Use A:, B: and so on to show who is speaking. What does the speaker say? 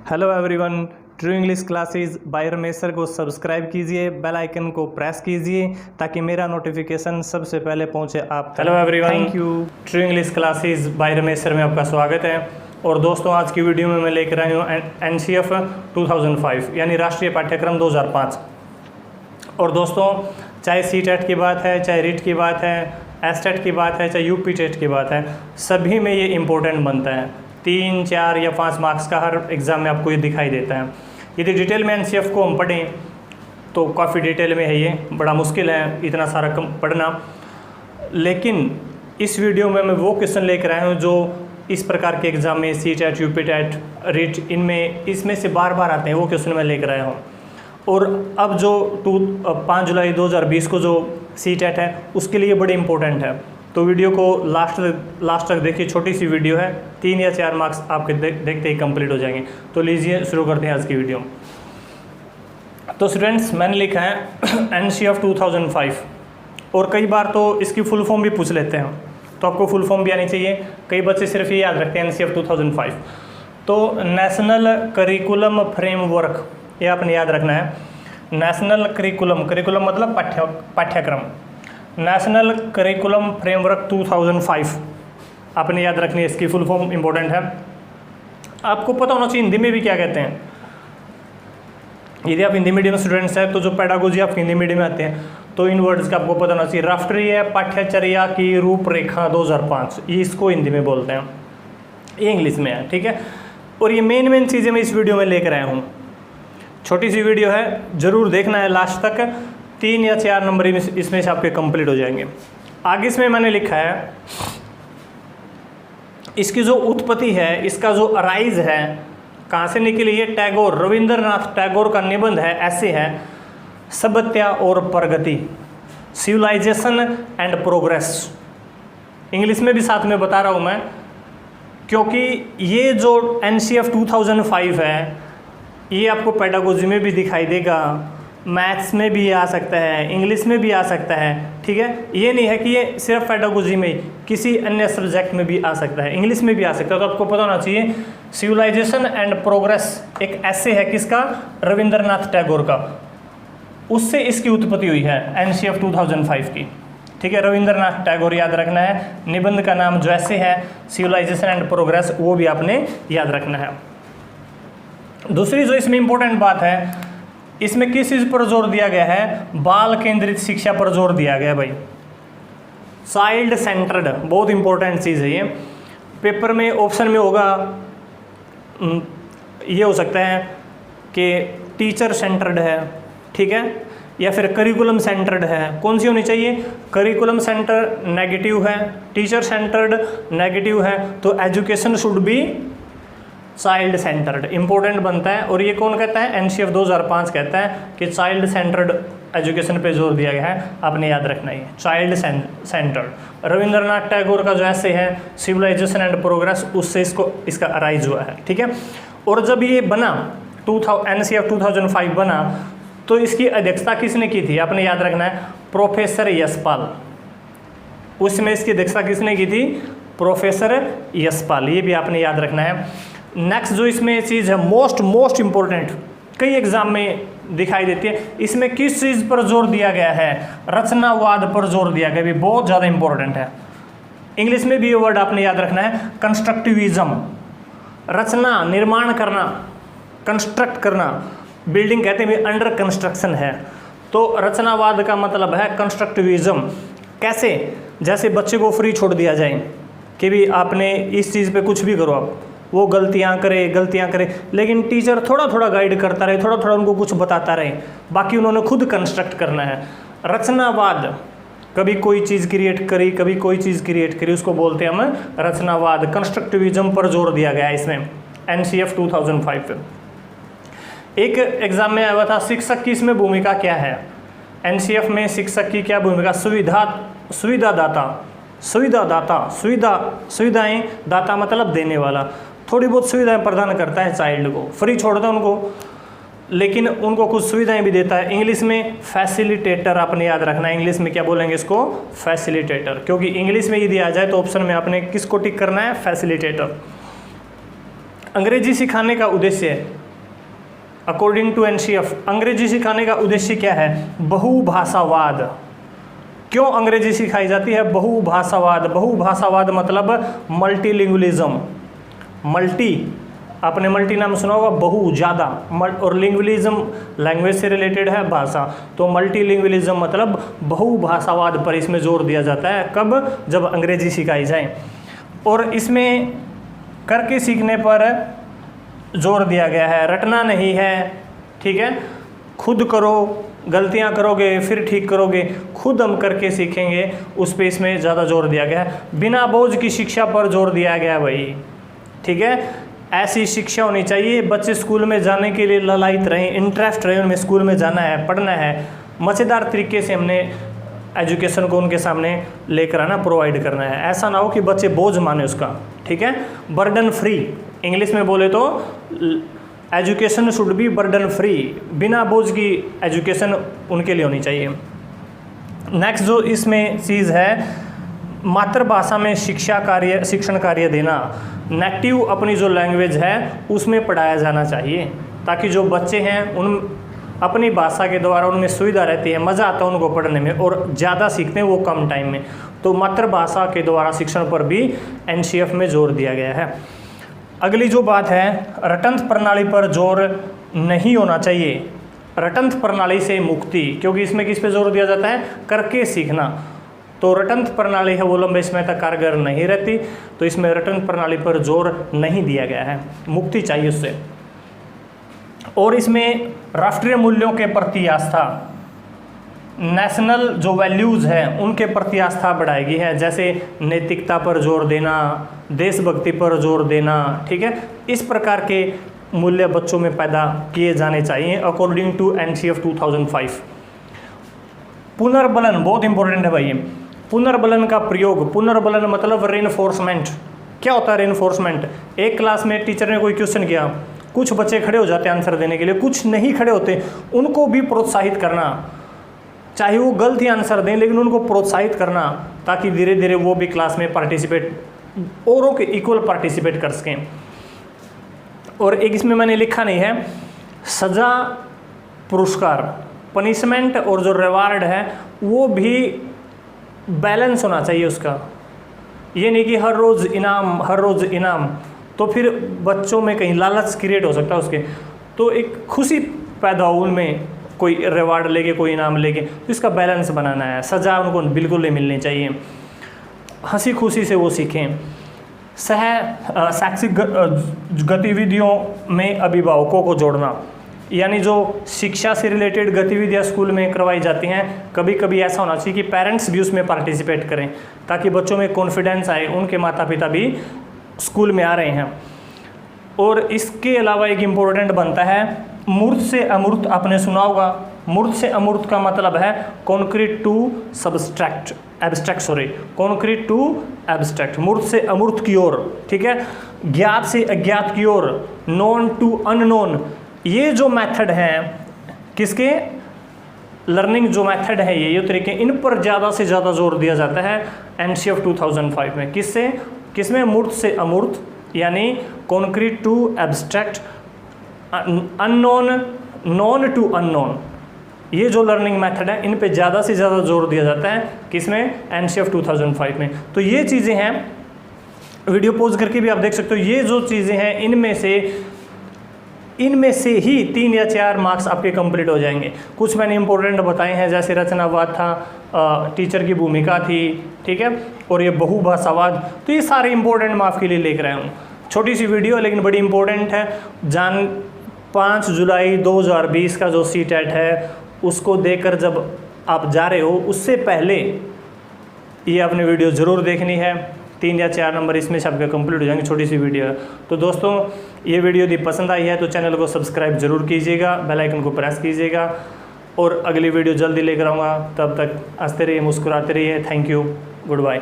A: Hello everyone, true English classes bye Ramesh sir को subscribe कीजिए, bell icon को press कीजिए ताकि मेरा नोटिफिकेशन सबसे पहले पहुंचे आप। Hello everyone, thank you. True English classes bye Ramesh sir में आपका स्वागत है। और दोस्तों, आज की वीडियो में मैं लेकर आई हूँ NCF 2005 यानी राष्ट्रीय पाठ्यक्रम 2005। और दोस्तों, चाहे CTET की बात है, चाहे RIT की बात है, STET की बात है, चाहे UP TET की बात है, सभी में ये इम्पोर्टेंट बनता है। 3, 4 या 5 मार्क्स का हर एग्ज़ाम में आपको ये दिखाई देता है। यदि डिटेल में NCF को हम पढ़ें तो काफ़ी डिटेल में है, ये बड़ा मुश्किल है इतना सारा कम पढ़ना। लेकिन इस वीडियो में मैं वो क्वेश्चन लेकर आया हूँ जो इस प्रकार के एग्ज़ाम में CTET, UP TET, RIT इसमें से बार बार आते हैं, वो क्वेश्चन मैं लेकर आया हूँ। और अब जो 5 जुलाई 2020 को जो CTET है उसके लिए बड़े इंपॉर्टेंट है। तो वीडियो को लास्ट तक देखिए, छोटी सी वीडियो है, 3 या 4 मार्क्स आपके देखते ही कंप्लीट हो जाएंगे। तो लीजिए शुरू करते हैं आज की वीडियो। तो स्टूडेंट्स, मैंने लिखा है NCF 2005 और कई बार तो इसकी फुल फॉर्म भी पूछ लेते हैं, तो आपको फुल फॉर्म भी आनी चाहिए। कई बच्चे सिर्फ ये याद रखते हैं NCF 2005। तो नेशनल करिकुलम फ्रेमवर्क, ये आपने याद रखना है। नेशनल करिकुलम मतलब पाठ्यक्रम। नेशनल करिकुलम फ्रेमवर्क 2005 आपने याद रखनी है, इसकी फुल फॉर्म इंपॉर्टेंट है। आपको पता होना चाहिए हिंदी में भी क्या कहते हैं। यदि आप हिंदी मीडियम स्टूडेंट्स हैं तो जो पेडागोजी आप हिंदी मीडियम में आते हैं तो इन वर्ड्स का आपको पता होना चाहिए। राष्ट्रीय पाठ्यचर्या की रूपरेखा 2005, ये इसको हिंदी में बोलते हैं, ये इंग्लिश में है, ठीक है। और ये मेन चीज़ें मैं इस वीडियो में लेकर आया हूँ। छोटी सी वीडियो है, ज़रूर देखना है लास्ट तक। 3 या 4 नंबर इसमें से आपके कंप्लीट हो जाएंगे। आगे इसमें मैंने लिखा है इसकी जो उत्पत्ति है, इसका जो अराइज है, कहाँ से निकली है। टैगोर, रविंद्रनाथ टैगोर का निबंध है, ऐसे है, सभ्यता और प्रगति, सिविलाइजेशन एंड प्रोग्रेस। इंग्लिश में भी साथ में बता रहा हूँ मैं, क्योंकि ये जो NCF 2005 है ये आपको पेडागोजी में भी दिखाई देगा, मैथ्स में भी आ सकता है, इंग्लिश में भी आ सकता है, ठीक है। ये नहीं है कि ये सिर्फ पेडागोजी में, किसी अन्य सब्जेक्ट में भी आ सकता है, इंग्लिश में भी आ सकता है। तो आपको पता होना चाहिए सिविलाइजेशन एंड प्रोग्रेस एक ऐसे है, किसका, रविंद्रनाथ टैगोर का, उससे इसकी उत्पत्ति हुई है NCF 2005 की, ठीक है। रविंद्रनाथ टैगोर याद रखना है। निबंध का नाम जो ऐसे है, सिविलाइजेशन एंड प्रोग्रेस, वो भी आपने याद रखना है। दूसरी जो इसमें इंपॉर्टेंट बात है, इसमें किस चीज़ पर जोर दिया गया है, बाल केंद्रित शिक्षा पर जोर दिया गया भाई, चाइल्ड सेंटर्ड, बहुत इंपॉर्टेंट चीज़ है ये। पेपर में ऑप्शन में होगा, ये हो सकता है कि टीचर सेंटर्ड है, ठीक है, या फिर करिकुलम सेंटर्ड है। कौन सी होनी चाहिए, करिकुलम सेंटर नेगेटिव है, टीचर सेंटर्ड नेगेटिव है, तो education should be child centred, important बनता है। और ये कौन कहता है, NCF 2005 कहता है कि चाइल्ड सेंटर्ड एजुकेशन पे जोर दिया गया है, आपने याद रखना है, चाइल्ड सेंटर्ड। रविंद्रनाथ टैगोर का जो ऐसे है, सिविलाइजेशन एंड प्रोग्रेस, उससे इसका अराइज हुआ है, ठीक है। और जब ये बना NCF 2005 बना तो इसकी अध्यक्षता किसने की थी, आपने याद रखना है, प्रोफेसर यशपाल। उसमें इसकी अध्यक्षता किसने की थी, प्रोफेसर यशपाल, ये भी आपने याद रखना है। नेक्स्ट जो इसमें चीज़ है, मोस्ट इम्पोर्टेंट, कई एग्जाम में दिखाई देती है, इसमें किस चीज़ पर जोर दिया गया है, रचनावाद पर जोर दिया गया, भी बहुत ज़्यादा इंपॉर्टेंट है। इंग्लिश में भी ये वर्ड आपने याद रखना है, कंस्ट्रक्टिविज्म, रचना, निर्माण करना, कंस्ट्रक्ट करना, बिल्डिंग कहते हैं अंडर कंस्ट्रक्शन है, तो रचनावाद का मतलब है कंस्ट्रक्टिविज्म। कैसे, जैसे बच्चे को फ्री छोड़ दिया जाए कि भी आपने इस चीज़ पे कुछ भी करो, आप वो गलतियाँ करे, लेकिन टीचर थोड़ा गाइड करता रहे, थोड़ा उनको कुछ बताता रहे, बाकी उन्होंने खुद कंस्ट्रक्ट करना है। रचनावाद, कभी कोई चीज़ क्रिएट करी, कभी कोई चीज़ क्रिएट करी, उसको बोलते हैं हम रचनावाद। कंस्ट्रक्टिविज्म पर जोर दिया गया है इसमें NCF 2005। एक एग्जाम में आया हुआ था, शिक्षक की इसमें भूमिका क्या है, NCF में शिक्षक की क्या भूमिका, सुविधाएं दाता मतलब देने वाला, थोड़ी बहुत सुविधाएं प्रदान करता है चाइल्ड को, फ्री छोड़ता है उनको, लेकिन उनको कुछ सुविधाएं भी देता है। इंग्लिश में फैसिलिटेटर, आपने याद रखना है, इंग्लिश में क्या बोलेंगे इसको, फैसिलिटेटर, क्योंकि इंग्लिश में यदि आ जाए तो ऑप्शन में आपने किसको टिक करना है, फैसिलिटेटर। अंग्रेजी सिखाने का उद्देश्य, अकॉर्डिंग टू एनसीएफ, अंग्रेजी सिखाने का उद्देश्य क्या है? बहुभाषावाद। क्यों अंग्रेजी सिखाई जाती है? बहुभाषावाद। बहुभाषावाद मतलब मल्टीलिंगुअलिज्म। मल्टी, आपने मल्टी नाम सुना होगा, बहु, ज़्यादा, और लिंगुअलिज्म लैंग्वेज से रिलेटेड है, भाषा। तो मल्टीलिंगुअलिज्म मतलब बहुभाषावाद पर इसमें जोर दिया जाता है। कब? जब अंग्रेजी सिखाई जाए। और इसमें करके सीखने पर जोर दिया गया है, रटना नहीं है, ठीक है। खुद करो, गलतियां करोगे फिर ठीक करोगे, खुद हम करके सीखेंगे, उस पे इसमें ज़्यादा जोर दिया गया है। बिना बोझ की शिक्षा पर जोर दिया गया है भाई, ठीक है। ऐसी शिक्षा होनी चाहिए, बच्चे स्कूल में जाने के लिए ललायित रहें, इंटरेस्ट रहे उनमें, स्कूल में जाना है, पढ़ना है। मज़ेदार तरीके से हमने एजुकेशन को उनके सामने लेकर आना, प्रोवाइड करना है। ऐसा ना हो कि बच्चे बोझ माने उसका, ठीक है। बर्डन फ्री, इंग्लिश में बोले तो education should be burden free, बिना बोझ की एजुकेशन उनके लिए होनी चाहिए। नेक्स्ट जो इसमें चीज़ है, मातृभाषा में शिक्षण कार्य देना। नेटिव अपनी जो लैंग्वेज है उसमें पढ़ाया जाना चाहिए, ताकि जो बच्चे हैं उन अपनी भाषा के द्वारा उनमें सुविधा रहती है, मज़ा आता है उनको पढ़ने में, और ज़्यादा सीखते हैं वो कम टाइम में। तो मातृभाषा के द्वारा शिक्षण पर भी एनसीएफ में जोर दिया गया है। अगली जो बात है, रटंत प्रणाली पर जोर नहीं होना चाहिए। रटंत प्रणाली से मुक्ति, क्योंकि इसमें किस पे जोर दिया जाता है? करके सीखना। तो रटंत प्रणाली है वो लंबे समय तक कारगर नहीं रहती, तो इसमें रटंत प्रणाली पर जोर नहीं दिया गया है, मुक्ति चाहिए उससे। और इसमें राष्ट्रीय मूल्यों के प्रति आस्था, नेशनल जो वैल्यूज़ हैं उनके प्रति आस्था बढ़ाई गई है, जैसे नैतिकता पर जोर देना, देशभक्ति पर जोर देना, ठीक है। इस प्रकार के मूल्य बच्चों में पैदा किए जाने चाहिए अकॉर्डिंग टू एनसीएफ 2005। पुनर्बलन बहुत इंपॉर्टेंट है भाई। पुनर्बलन का प्रयोग, पुनर्बलन मतलब रेनफोर्समेंट। क्या होता है रेनफोर्समेंट? एक क्लास में टीचर ने कोई क्वेश्चन किया, कुछ बच्चे खड़े हो जाते हैं आंसर देने के लिए, कुछ नहीं खड़े होते, उनको भी प्रोत्साहित करना, चाहे वो गलत ही आंसर दें लेकिन उनको प्रोत्साहित करना, ताकि धीरे धीरे वो भी क्लास में पार्टिसिपेट, औरों के इक्वल पार्टिसिपेट कर सकें। और एक इसमें मैंने लिखा नहीं है, सज़ा पुरस्कार, पनिशमेंट और जो रिवार्ड है वो भी बैलेंस होना चाहिए उसका। ये नहीं कि हर रोज़ इनाम, हर रोज़ इनाम, तो फिर बच्चों में कहीं लालच क्रिएट हो सकता है उसके। तो एक खुशी पैदा हो उनमें, कोई रिवार्ड लेके, कोई इनाम लेके, तो इसका बैलेंस बनाना है। सज़ा उनको बिल्कुल नहीं मिलनी चाहिए, हंसी खुशी से वो सीखें। शैक्षिक गतिविधियों में अभिभावकों को जोड़ना, यानी जो शिक्षा से रिलेटेड गतिविधियां स्कूल में करवाई जाती हैं, कभी कभी ऐसा होना चाहिए कि पेरेंट्स भी उसमें पार्टिसिपेट करें, ताकि बच्चों में कॉन्फिडेंस आए, उनके माता पिता भी स्कूल में आ रहे हैं। और इसके अलावा एक इम्पोर्टेंट बनता है मूर्त से अमूर्त। आपने सुना होगा, मूर्त से अमूर्त का मतलब है concrete to subtract, abstract, sorry, concrete to abstract, मूर्त से अमूर्त की ओर, ठीक है, ज्ञात से अज्ञात की ओर, नोन टू अननोन। ये जो मेथड हैं, किसके लर्निंग जो मेथड है, ये तरीके, इन पर ज़्यादा से ज़्यादा जोर दिया जाता है एनसीएफ 2005 में। किसमें? मूर्त से अमूर्त, यानी concrete to abstract, unknown, known to unknown. ये जो लर्निंग मेथड है, इन पे ज़्यादा से ज़्यादा जोर दिया जाता है, किसमें? एनसीएफ 2005 में। तो ये चीज़ें हैं, वीडियो पॉज करके भी आप देख सकते हो। ये जो चीज़ें हैं, इनमें से ही 3 या 4 मार्क्स आपके कंप्लीट हो जाएंगे। कुछ मैंने इंपॉर्टेंट बताए हैं, जैसे रचनावाद था, टीचर की भूमिका थी, ठीक है, और ये बहुभाषावाद। तो ये सारे इंपॉर्टेंट मैं आपके लिए लेकर आया हूँ। छोटी सी वीडियो लेकिन बड़ी इंपॉर्टेंट है। 5 जुलाई 2020 का जो सीटेट है, उसको देकर जब आप जा रहे हो, उससे पहले ये आपने वीडियो ज़रूर देखनी है। 3 या 4 नंबर इसमें से आपके कंप्लीट हो जाएंगे, छोटी सी वीडियो है। तो दोस्तों, ये वीडियो यदि पसंद आई है तो चैनल को सब्सक्राइब जरूर कीजिएगा, बेल आइकन को प्रेस कीजिएगा, और अगली वीडियो जल्दी लेकर आऊँगा। तब तक हंसते रहिए, मुस्कुराते रहिए। Thank you, good bye.